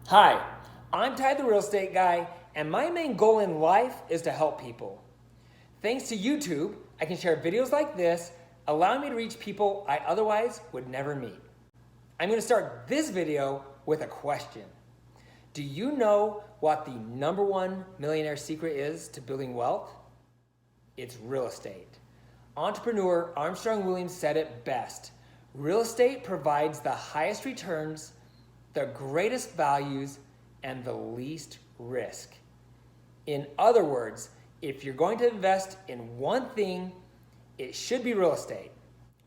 Hi, I'm Ty the Real Estate Guy, and my main goal in life is to help people. Thanks to YouTube, I can share videos like this, allowing me to reach people I otherwise would never meet. I'm going to start this video with a question. Do you know what the #1 millionaire secret is to building wealth? It's real estate. Entrepreneur Armstrong Williams said it best. Real estate provides the highest returns, the greatest values, and the least risk. In other words, if you're going to invest in one thing, it should be real estate.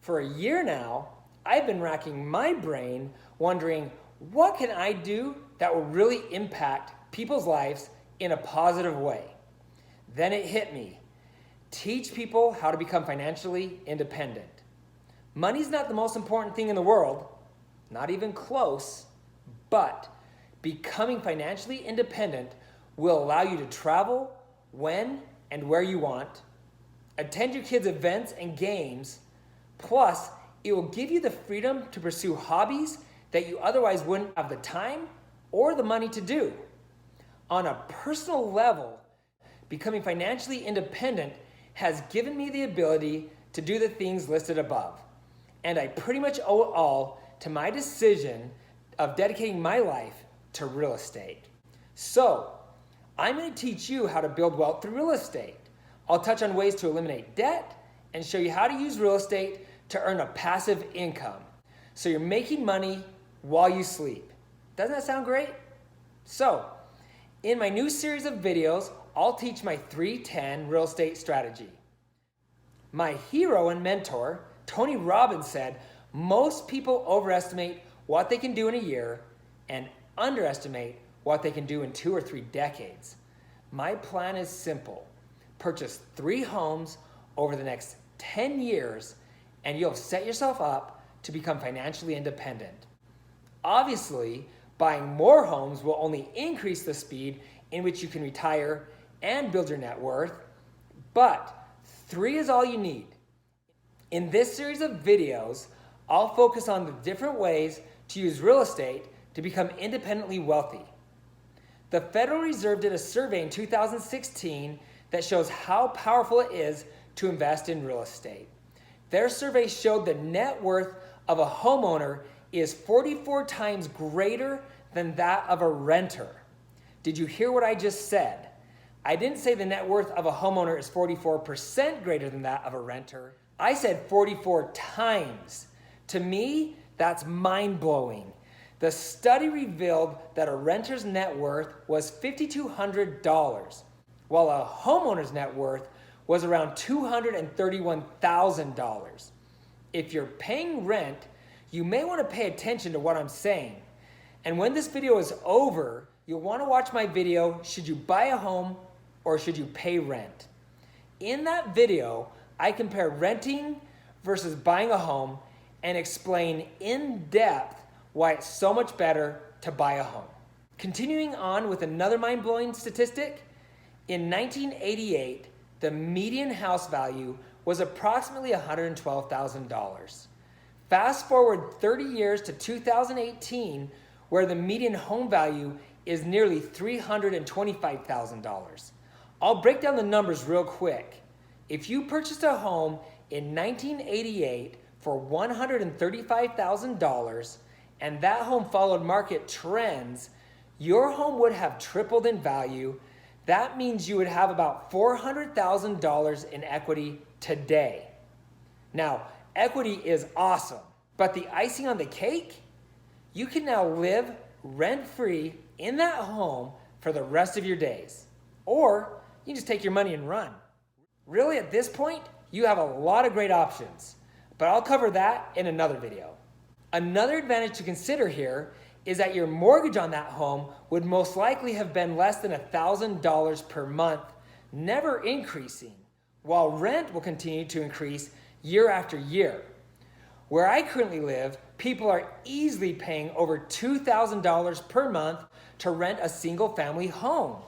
For a year now, I've been racking my brain wondering, what can I do that will really impact people's lives in a positive way? Then it hit me. Teach people how to become financially independent. Money's not the most important thing in the world, not even close, but becoming financially independent will allow you to travel when and where you want, attend your kids' events and games, plus it will give you the freedom to pursue hobbies that you otherwise wouldn't have the time or the money to do. On a personal level, becoming financially independent has given me the ability to do the things listed above. And I pretty much owe it all to my decision of dedicating my life to real estate. So, I'm going to teach you how to build wealth through real estate. I'll touch on ways to eliminate debt and show you how to use real estate to earn a passive income. So you're making money while you sleep. Doesn't that sound great? So, in my new series of videos, I'll teach my 3-10 real estate strategy. My hero and mentor, Tony Robbins, said, most people overestimate what they can do in a year and underestimate what they can do in 2 or 3 decades. My plan is simple. Purchase 3 homes over the next 10 years and you'll set yourself up to become financially independent. Obviously, buying more homes will only increase the speed in which you can retire and build your net worth, but 3 is all you need. In this series of videos, I'll focus on the different ways to use real estate to become independently wealthy. The Federal Reserve did a survey in 2016 that shows how powerful it is to invest in real estate. Their survey showed the net worth of a homeowner is 44 times greater than that of a renter. Did you hear what I just said? I didn't say the net worth of a homeowner is 44% greater than that of a renter. I said 44 times. To me, that's mind-blowing. The study revealed that a renter's net worth was $5,200, while a homeowner's net worth was around $231,000. If you're paying rent, you may want to pay attention to what I'm saying. And when this video is over, you'll want to watch my video, should you buy a home or should you pay rent? In that video, I compare renting versus buying a home and explain in depth why it's so much better to buy a home. Continuing on with another mind-blowing statistic, in 1988, the median house value was approximately $112,000. Fast forward 30 years to 2018, where the median home value is nearly $325,000. I'll break down the numbers real quick. If you purchased a home in 1988 for $135,000 and that home followed market trends, your home would have tripled in value. That means you would have about $400,000 in equity today. Now, equity is awesome, but the icing on the cake? You can now live rent-free in that home for the rest of your days. Or you can just take your money and run. Really, at this point, you have a lot of great options, but I'll cover that in another video. Another advantage to consider here is that your mortgage on that home would most likely have been less than $1,000 per month, never increasing, while rent will continue to increase year after year. Where I currently live, people are easily paying over $2,000 per month to rent a single family home.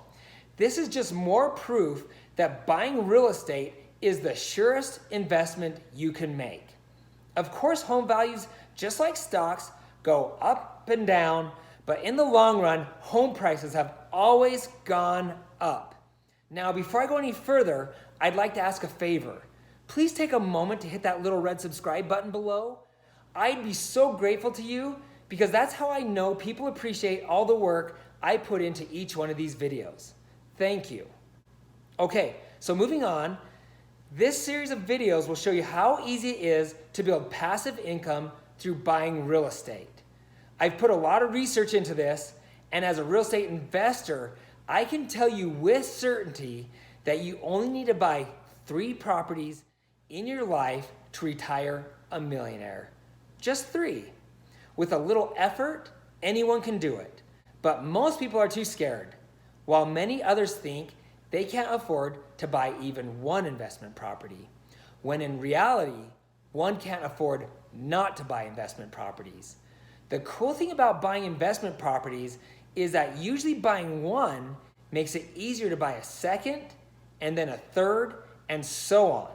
This is just more proof that buying real estate is the surest investment you can make. Of course, home values, just like stocks, go up and down, But in the long run, home prices have always gone up. Now, before I go any further, I'd like to ask a favor. Please take a moment to hit that little red subscribe button below. I'd be so grateful to you because that's how I know people appreciate all the work I put into each one of these videos. Thank you. Okay, so moving on, this series of videos will show you how easy it is to build passive income through buying real estate. I've put a lot of research into this, and as a real estate investor, I can tell you with certainty that you only need to buy 3 properties in your life to retire a millionaire. Just 3. With a little effort, anyone can do it. But most people are too scared, while many others think they can't afford to buy even 1 investment property, when in reality, one can't afford not to buy investment properties. The cool thing about buying investment properties is that usually buying 1 makes it easier to buy a 2nd, and then a 3rd, and so on.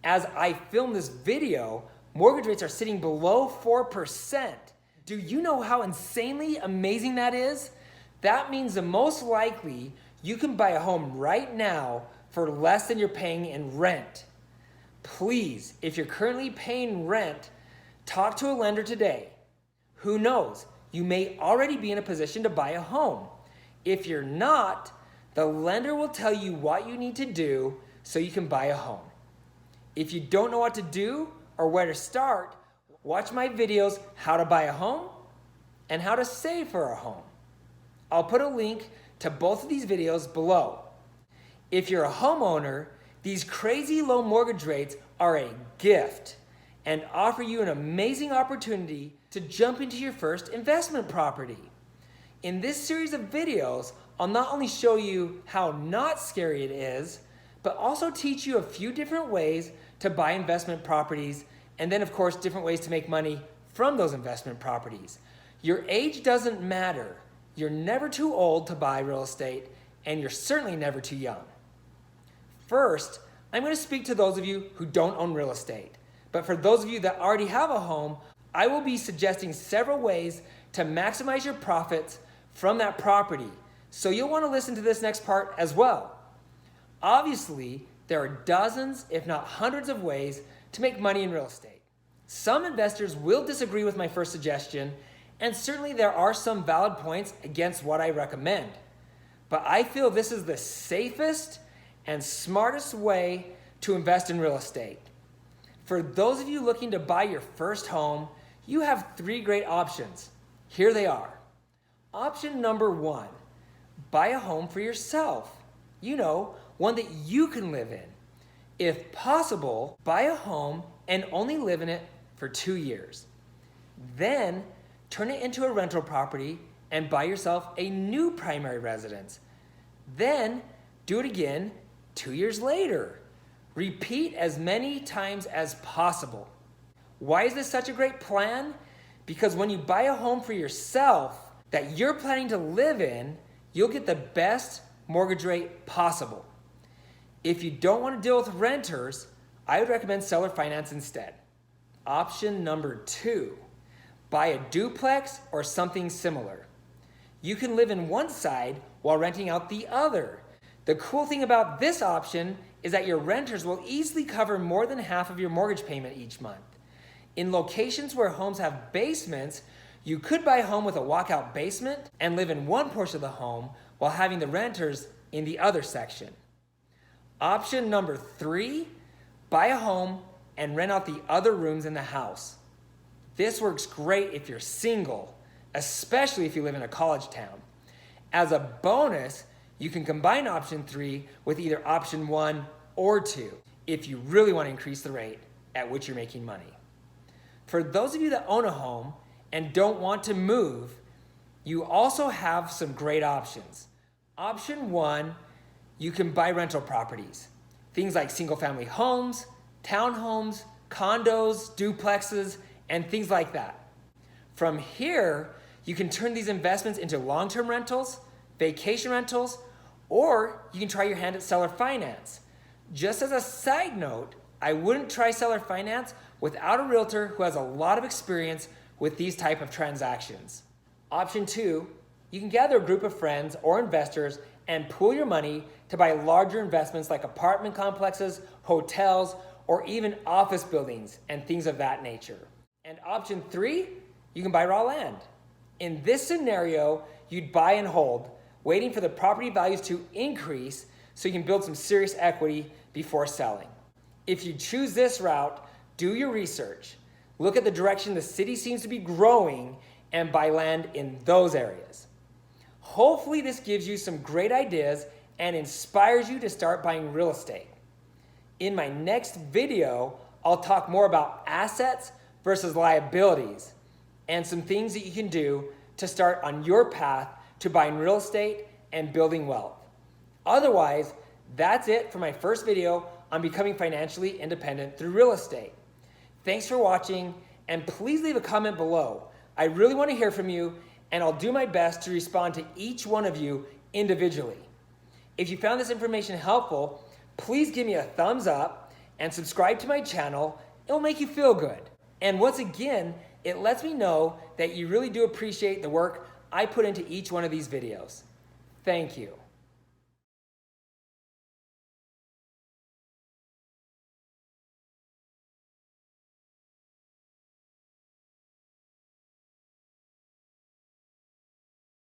As I film this video, mortgage rates are sitting below 4%. Do you know how insanely amazing that is? That means the most likely you can buy a home right now for less than you're paying in rent. Please, if you're currently paying rent, talk to a lender today. Who knows? You may already be in a position to buy a home. If you're not, the lender will tell you what you need to do so you can buy a home. If you don't know what to do or where to start, watch my videos how to buy a home and how to save for a home. I'll put a link to both of these videos below. If you're a homeowner, these crazy low mortgage rates are a gift and offer you an amazing opportunity to jump into your first investment property. In this series of videos, I'll not only show you how not scary it is, but also teach you a few different ways to buy investment properties, and then of course different ways to make money from those investment properties. Your age doesn't matter. You're never too old to buy real estate, and you're certainly never too young. First, I'm going to speak to those of you who don't own real estate. But for those of you that already have a home, I will be suggesting several ways to maximize your profits from that property. So you'll want to listen to this next part as well. Obviously, there are dozens, if not hundreds of ways to make money in real estate. Some investors will disagree with my first suggestion, and certainly there are some valid points against what I recommend. But I feel this is the safest and smartest way to invest in real estate. For those of you looking to buy your first home, you have 3 great options. Here they are. Option number 1, buy a home for yourself. You know, one that you can live in. If possible, buy a home and only live in it for 2 years. Then turn it into a rental property and buy yourself a new primary residence. Then do it again 2 years later. Repeat as many times as possible. Why is this such a great plan? Because when you buy a home for yourself that you're planning to live in, you'll get the best mortgage rate possible. If you don't want to deal with renters, I would recommend seller finance instead. Option number 2, buy a duplex or something similar. You can live in one side while renting out the other. The cool thing about this option is that your renters will easily cover more than half of your mortgage payment each month. In locations where homes have basements, you could buy a home with a walkout basement and live in one portion of the home while having the renters in the other section. Option number 3, buy a home and rent out the other rooms in the house. This works great if you're single, especially if you live in a college town. As a bonus, you can combine option 3 with either option 1 or 2 if you really want to increase the rate at which you're making money. For those of you that own a home and don't want to move, you also have some great options. Option 1, you can buy rental properties. Things like single-family homes, townhomes, condos, duplexes, and things like that. From here, you can turn these investments into long-term rentals, vacation rentals, or you can try your hand at seller finance. Just as a side note, I wouldn't try seller finance without a realtor who has a lot of experience with these type of transactions. Option 2, you can gather a group of friends or investors and pool your money to buy larger investments like apartment complexes, hotels, or even office buildings and things of that nature. And option 3, you can buy raw land. In this scenario, you'd buy and hold, waiting for the property values to increase so you can build some serious equity before selling. If you choose this route, do your research. Look at the direction the city seems to be growing and buy land in those areas. Hopefully this gives you some great ideas and inspires you to start buying real estate. In my next video, I'll talk more about assets versus liabilities and some things that you can do to start on your path to buying real estate and building wealth. Otherwise, that's it for my first video on becoming financially independent through real estate. Thanks for watching, and please leave a comment below. I really want to hear from you, and I'll do my best to respond to each one of you individually. If you found this information helpful, please give me a thumbs up and subscribe to my channel. It'll make you feel good. And once again, it lets me know that you really do appreciate the work I put into each one of these videos. Thank you.